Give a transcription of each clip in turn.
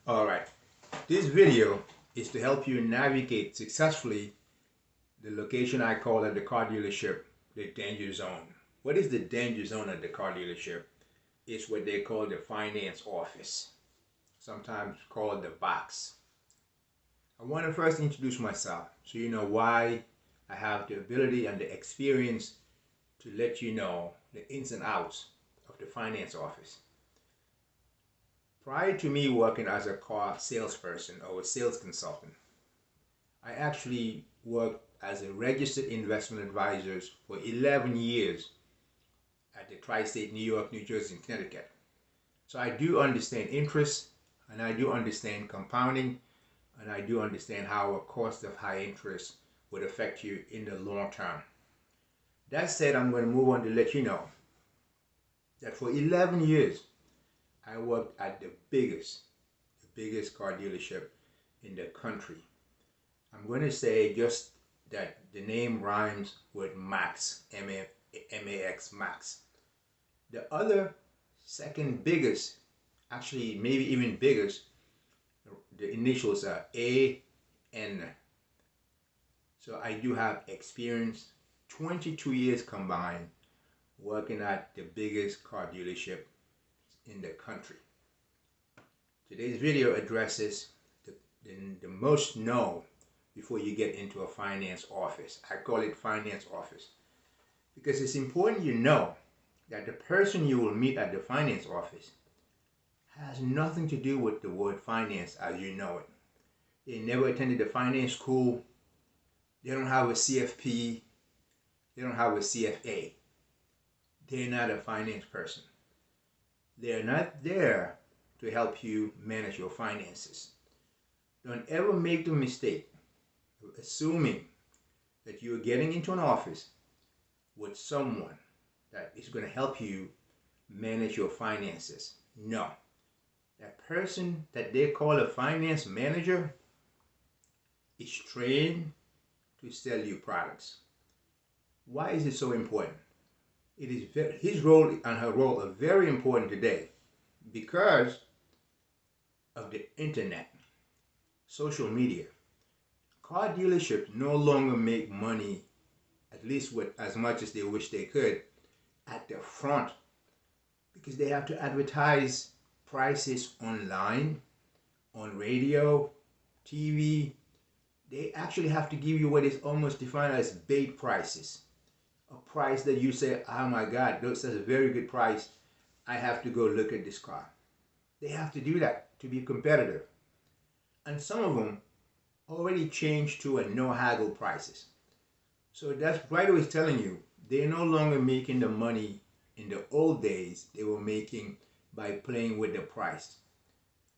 Alright, this video is to help you navigate successfully the location I call at the car dealership, the danger zone. What is the danger zone at the car dealership? It's what they call the finance office, sometimes called the box. I want to first introduce myself so you know why I have the ability and the experience to let you know the ins and outs of the finance office. Prior to me working as a car salesperson or a sales consultant, I actually worked as a registered investment advisor for 11 years at the tri-state New York, New Jersey, and Connecticut. So I do understand interest, and I do understand compounding, and I do understand how a cost of high interest would affect you in the long term. That said, I'm going to move on to let you know that for 11 years, I worked at the biggest car dealership in the country. I'm going to say just that the name rhymes with Max, M-A-X, Max. The other second biggest, actually maybe even biggest, the initials are A-N. So I do have experience, 22 years combined, working at the biggest car dealership in the country. Today's video addresses the most know before you get into a finance office. I call it finance office because it's important you know that the person you will meet at the finance office has nothing to do with the word finance as you know it. They never attended the finance school. They don't have a CFP. They don't have a CFA. They're not a finance person. They're not there to help you manage your finances. Don't ever make the mistake of assuming that you're getting into an office with someone that is going to help you manage your finances. No. That person that they call a finance manager is trained to sell you products. Why is it so important? It is his role and her role are very important today because of the internet, social media. Car dealerships no longer make money, at least with as much as they wish they could, at the front because they have to advertise prices online, on radio, TV. They actually have to give you what is almost defined as bait prices. A price that you say, oh my God, that's a very good price. I have to go look at this car. They have to do that to be competitive. And some of them already changed to a no haggle prices. So that's right away telling you they're no longer making the money in the old days they were making by playing with the price.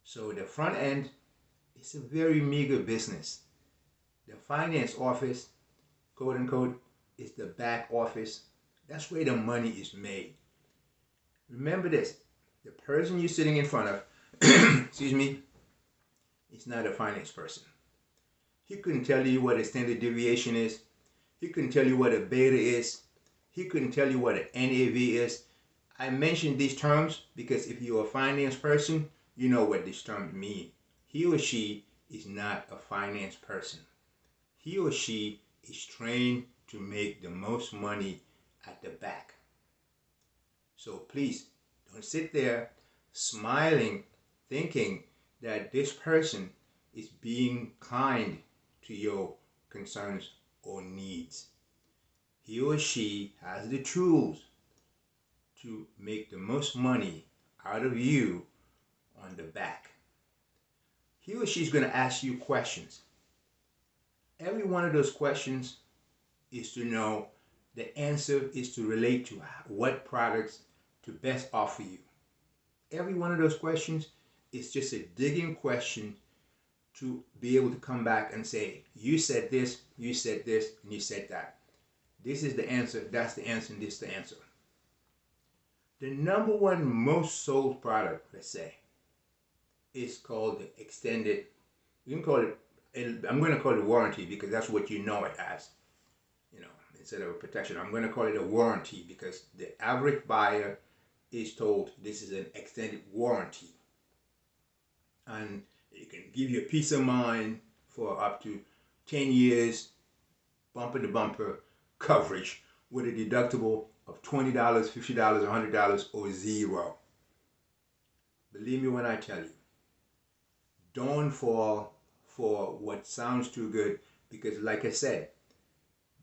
So the front end is a very meager business. The finance office, quote unquote, is the back office. That's where the money is made. Remember this, the person you're sitting in front of, excuse me, is not a finance person. He couldn't tell you what a standard deviation is. He couldn't tell you what a beta is. He couldn't tell you what an NAV is. I mentioned these terms because if you're a finance person, you know what these terms mean. He or she is not a finance person. He or she is trained to make the most money at the back. So please don't sit there smiling, thinking that this person is being kind to your concerns or needs. He or she has the tools to make the most money out of you on the back. He or she is going to ask you questions. Every one of those questions is to know the answer is to relate to what products to best offer you. Every one of those questions is just a digging question to be able to come back and say, you said this, and you said that. This is the answer, that's the answer, and this is the answer. The number one most sold product, let's say, is called the extended, you can call it, I'm going to call it warranty because that's what you know it as. You know, instead of a protection, I'm going to call it a warranty because the average buyer is told this is an extended warranty. And give you peace of mind for up to 10 years, bumper to bumper coverage with a deductible of $20, $50, $100, or zero. Believe me when I tell you, don't fall for what sounds too good, because like I said,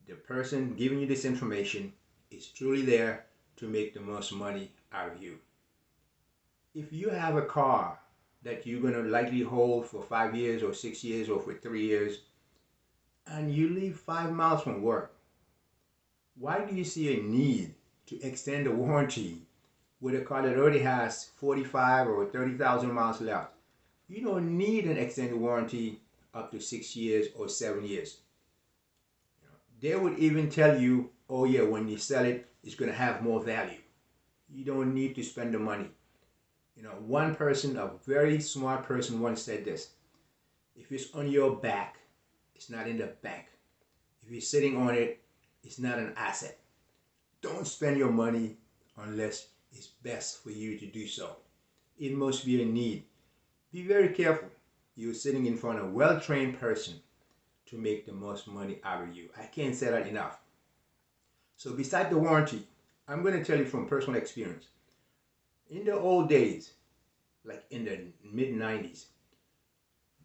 the person giving you this information is truly there to make the most money out of you. If you have a car that you're going to likely hold for 5 years or 6 years or for 3 years, and you live 5 miles from work, why do you see a need to extend the warranty with a car that already has 45 or 30,000 miles left? You don't need an extended warranty up to 6 years or 7 years. They would even tell you, oh yeah, when you sell it, it's going to have more value. You don't need to spend the money. One person, a very smart person, once said this: if it's on your back, it's not in the bank. If you're sitting on it, it's not an asset. Don't spend your money unless it's best for you to do so. It must be a need. Be very careful. You're sitting in front of a well-trained person to make the most money out of you. I can't say that enough. So besides the warranty, I'm going to tell you from personal experience. In the old days, like in the mid-90s,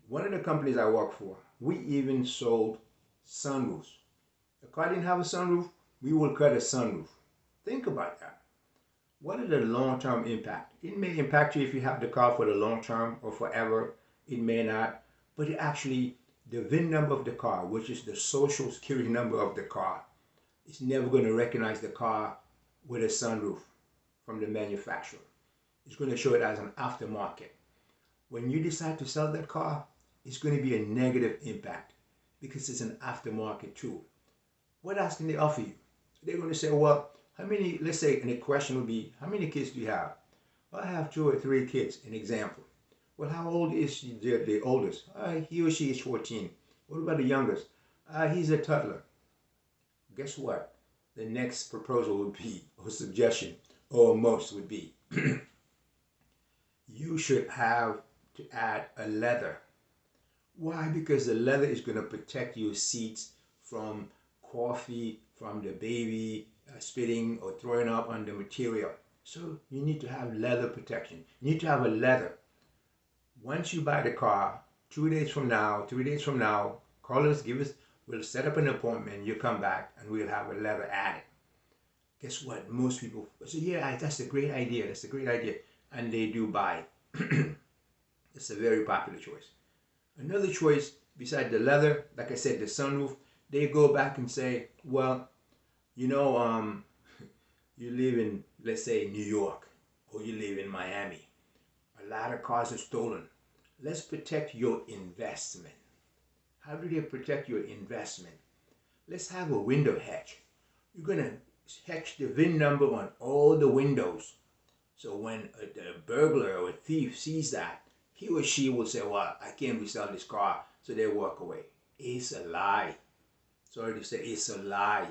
one of the companies I worked for, we even sold sunroofs. The car didn't have a sunroof, we will cut a sunroof. Think about that. What is the long-term impact? It may impact you if you have the car for the long term or forever. It may not. But actually, the VIN number of the car, which is the social security number of the car, is never going to recognize the car with a sunroof from the manufacturer. It's going to show it as an aftermarket. When you decide to sell that car, it's going to be a negative impact because it's an aftermarket tool. What else can they offer you? They're going to say, well, how many, let's say, and the question would be, how many kids do you have? Well, I have 2 or 3 kids, an example. Well, how old is the oldest? He or she is 14. What about the youngest? He's a toddler. Guess what? The next proposal would be, or suggestion, or most would be, you should have to add a leather. Why? Because the leather is going to protect your seats from coffee, from the baby spitting or throwing up on the material. So you need to have leather protection. You need to have a leather. Once you buy the car, 2 days from now, 3 days from now, call us, we'll set up an appointment, you come back, and we'll have a leather added. Guess what? Most people say, yeah, that's a great idea, that's a great idea. And they do buy. It's a very popular choice. Another choice, besides the leather, like I said, the sunroof, they go back and say, well, you live in, let's say, New York, or you live in Miami. A lot of cars are stolen. Let's protect your investment. How do they protect your investment? Let's have a window hedge. You're going to hedge the VIN number on all the windows. So when a burglar or a thief sees that, he or she will say, well, I can't resell this car, so they walk away. It's a lie. Sorry to say, it's a lie.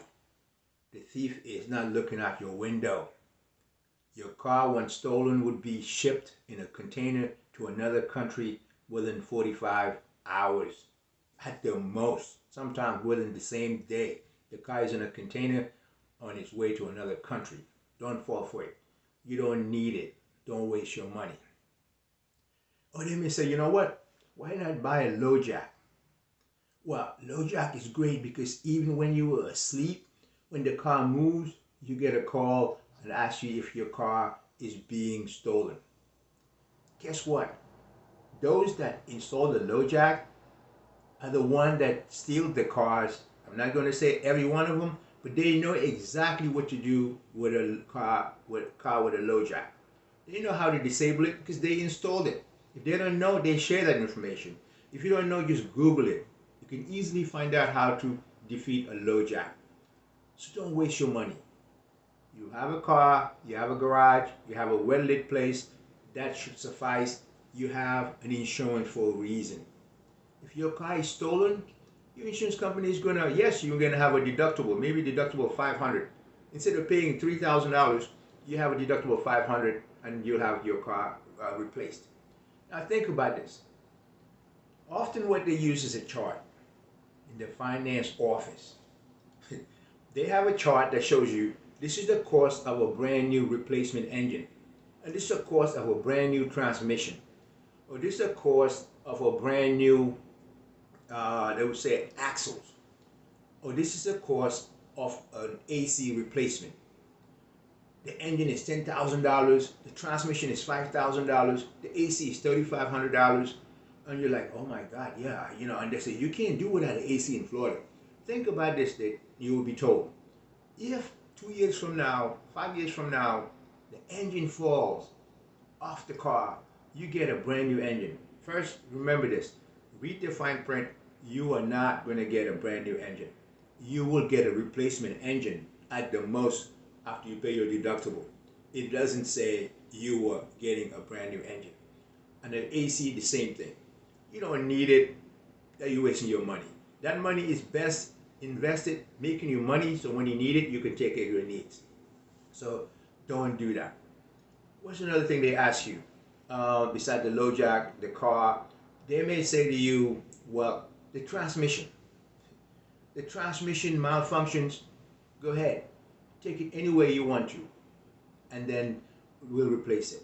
The thief is not looking out your window. Your car, when stolen, would be shipped in a container to another country within 45 hours at the most, sometimes within the same day. The car is in a container on its way to another country. Don't fall for it. You don't need it. Don't waste your money. Or they may say, you know what? Why not buy a low jack? Well, low jack is great because even when you were asleep, when the car moves, you get a call and ask you if your car is being stolen. Guess what? Those that install the low jack are the ones that steal the cars. I'm not going to say every one of them, but they know exactly what to do with a car with a low jack. They know how to disable it because they installed it. If they don't know, they share that information. If you don't know, just Google it. You can easily find out how to defeat a low jack. So don't waste your money. You have a car, you have a garage, you have a well-lit place, that should suffice. You have an insurance for a reason. If your car is stolen, your insurance company is gonna, yes, you're gonna have a deductible, maybe deductible $500. Instead of paying $3,000, you have a deductible of $500 and you'll have your car replaced. Now think about this. Often what they use is a chart in the finance office. They have a chart that shows you this is the cost of a brand new replacement engine, and this is the cost of a brand new transmission, or this is the cost of a brand new, they would say axles, or this is the cost of an AC replacement. The engine is $10,000, the transmission is $5,000, the AC is $3,500, and you're like, oh my God, yeah, and they say, you can't do without an AC in Florida. Think about this, that you will be told, if 2 years from now, 5 years from now, the engine falls off the car, you get a brand new engine. First, remember this, read the fine print, you are not going to get a brand new engine. You will get a replacement engine at the most after you pay your deductible. It doesn't say you are getting a brand new engine. And the AC, the same thing. You don't need it, you're wasting your money. That money is best invested making you money, so when you need it, you can take care of your needs. So don't do that. What's another thing they ask you? Besides the low jack, the car, they may say to you, well, the transmission malfunctions, go ahead, take it any way you want to, and then we'll replace it.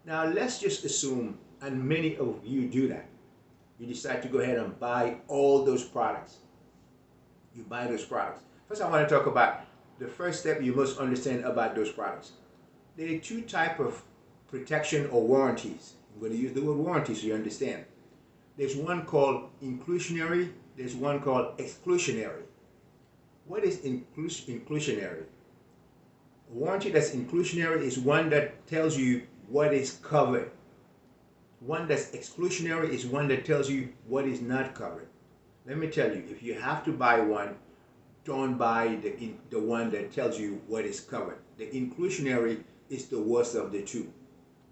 Now let's just assume, and many of you do that, you decide to go ahead and buy all those products. You buy those products. First, I want to talk about the first step you must understand about those products. There are two types of protection or warranties. I'm going to use the word warranty so you understand. There's one called inclusionary, there's one called exclusionary. What is inclusionary? A warranty that's inclusionary is one that tells you what is covered. One that's exclusionary is one that tells you what is not covered. Let me tell you, if you have to buy one, don't buy the one that tells you what is covered. The inclusionary is the worst of the two.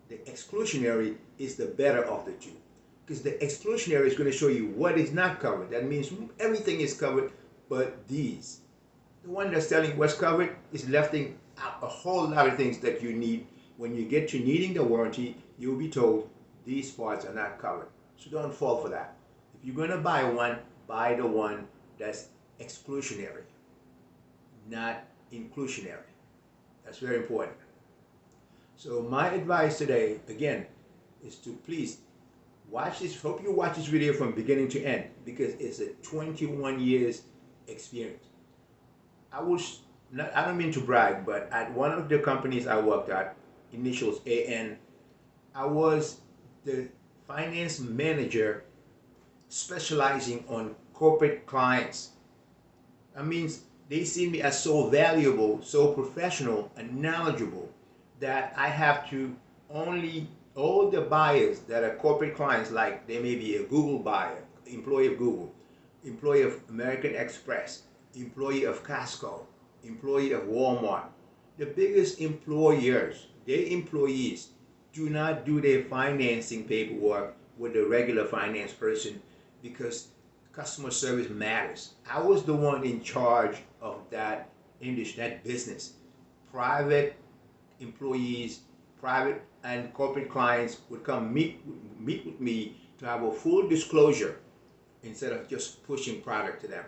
The exclusionary is the better of the two. Because the exclusionary is going to show you what is not covered. That means everything is covered but these. The one that's telling what's covered is lefting out a whole lot of things that you need. When you get to needing the warranty, you'll be told these parts are not covered. So don't fall for that. If you're going to buy one, buy the one that's exclusionary, not inclusionary. That's very important. So my advice today, again, is to please watch this. Hope you watch this video from beginning to end, because it's a 21 years experience. I don't mean to brag, but at one of the companies I worked at, initials AN, I was the finance manager specializing on corporate clients. That means they see me as so valuable, so professional and knowledgeable that I have to only, all the buyers that are corporate clients, like they may be a Google buyer, employee of Google, employee of American Express, employee of Costco, employee of Walmart, the biggest employers, their employees do not do their financing paperwork with a regular finance person, because customer service matters. I was the one in charge of that industry, that business. Private employees, private and corporate clients would come meet with me to have a full disclosure instead of just pushing product to them.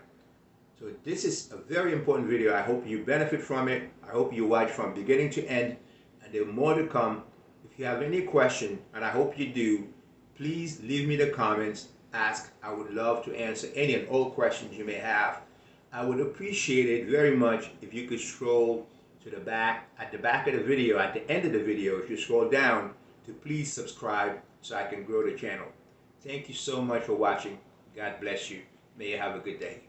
So this is a very important video. I hope you benefit from it. I hope you watch from beginning to end, and there are more to come. If you have any question, and I hope you do, please leave me the comments, ask. I would love to answer any and all questions you may have. I would appreciate it very much if you could scroll to the back, at the back of the video, at the end of the video, if you scroll down, to please subscribe so I can grow the channel. Thank you so much for watching. God bless you. May you have a good day.